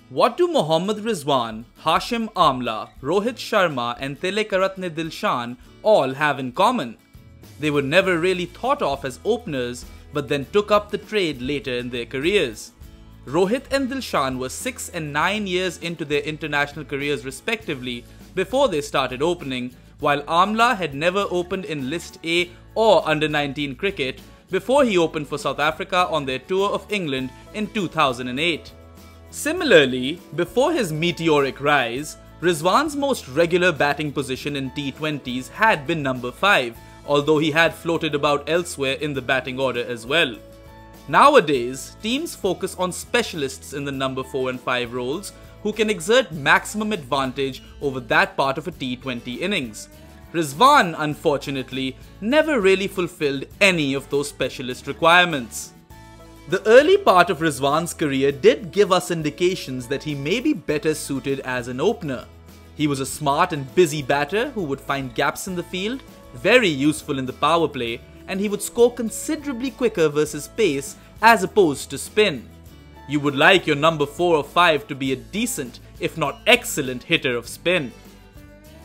What do Mohammad Rizwan, Hashim Amla, Rohit Sharma and Tilakaratne Dilshan all have in common? They were never really thought of as openers, but then took up the trade later in their careers. Rohit and Dilshan were 6 and 9 years into their international careers respectively before they started opening, while Amla had never opened in List A or Under-19 cricket before he opened for South Africa on their tour of England in 2008. Similarly, before his meteoric rise, Rizwan's most regular batting position in T20s had been number 5, although he had floated about elsewhere in the batting order as well. Nowadays, teams focus on specialists in the number 4 and 5 roles who can exert maximum advantage over that part of a T20 innings. Rizwan, unfortunately, never really fulfilled any of those specialist requirements. The early part of Rizwan's career did give us indications that he may be better suited as an opener. He was a smart and busy batter who would find gaps in the field, very useful in the power play, and he would score considerably quicker versus pace as opposed to spin. You would like your number 4 or 5 to be a decent, if not excellent, hitter of spin.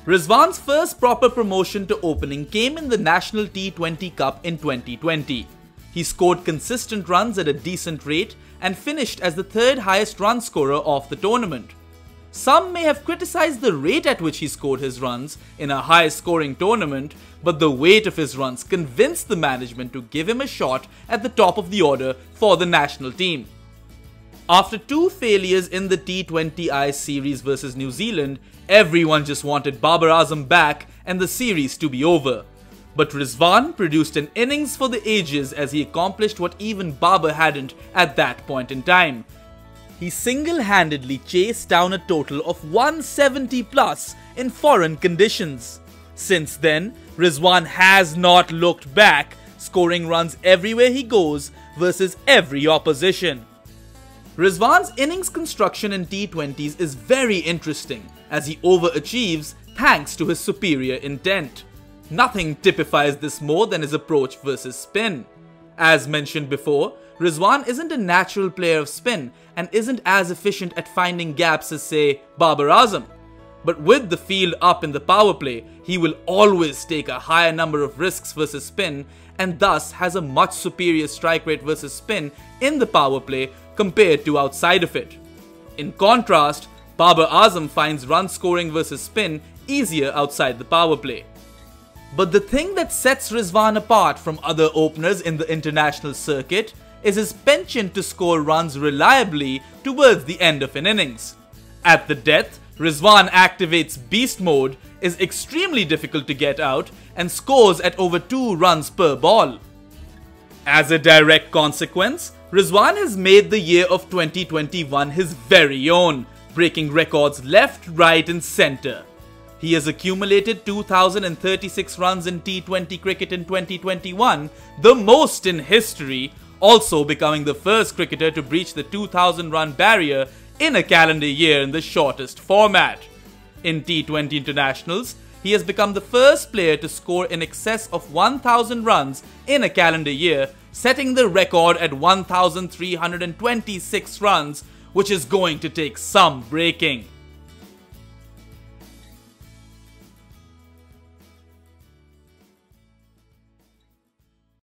Rizwan's first proper promotion to opening came in the National T20 Cup in 2020. He scored consistent runs at a decent rate and finished as the 3rd highest run scorer of the tournament. Some may have criticized the rate at which he scored his runs in a high-scoring tournament, but the weight of his runs convinced the management to give him a shot at the top of the order for the national team. After 2 failures in the T20I series versus New Zealand, everyone just wanted Babar Azam back and the series to be over. But Rizwan produced an innings for the ages as he accomplished what even Babar hadn't at that point in time. He single-handedly chased down a total of 170 plus in foreign conditions. Since then, Rizwan has not looked back, scoring runs everywhere he goes versus every opposition. Rizwan's innings construction in T20s is very interesting as he overachieves thanks to his superior intent. Nothing typifies this more than his approach versus spin. As mentioned before, Rizwan isn't a natural player of spin and isn't as efficient at finding gaps as, say, Babar Azam. But with the field up in the power play, he will always take a higher number of risks versus spin and thus has a much superior strike rate versus spin in the power play compared to outside of it. In contrast, Babar Azam finds run scoring versus spin easier outside the power play. But the thing that sets Rizwan apart from other openers in the international circuit is his penchant to score runs reliably towards the end of an innings. At the death, Rizwan activates beast mode, is extremely difficult to get out, and scores at over 2 runs per ball. As a direct consequence, Rizwan has made the year of 2021 his very own, breaking records left, right and centre. He has accumulated 2,036 runs in T20 cricket in 2021, the most in history, also becoming the first cricketer to breach the 2,000 run barrier in a calendar year in the shortest format. In T20 internationals, he has become the first player to score in excess of 1,000 runs in a calendar year, setting the record at 1,326 runs, which is going to take some breaking.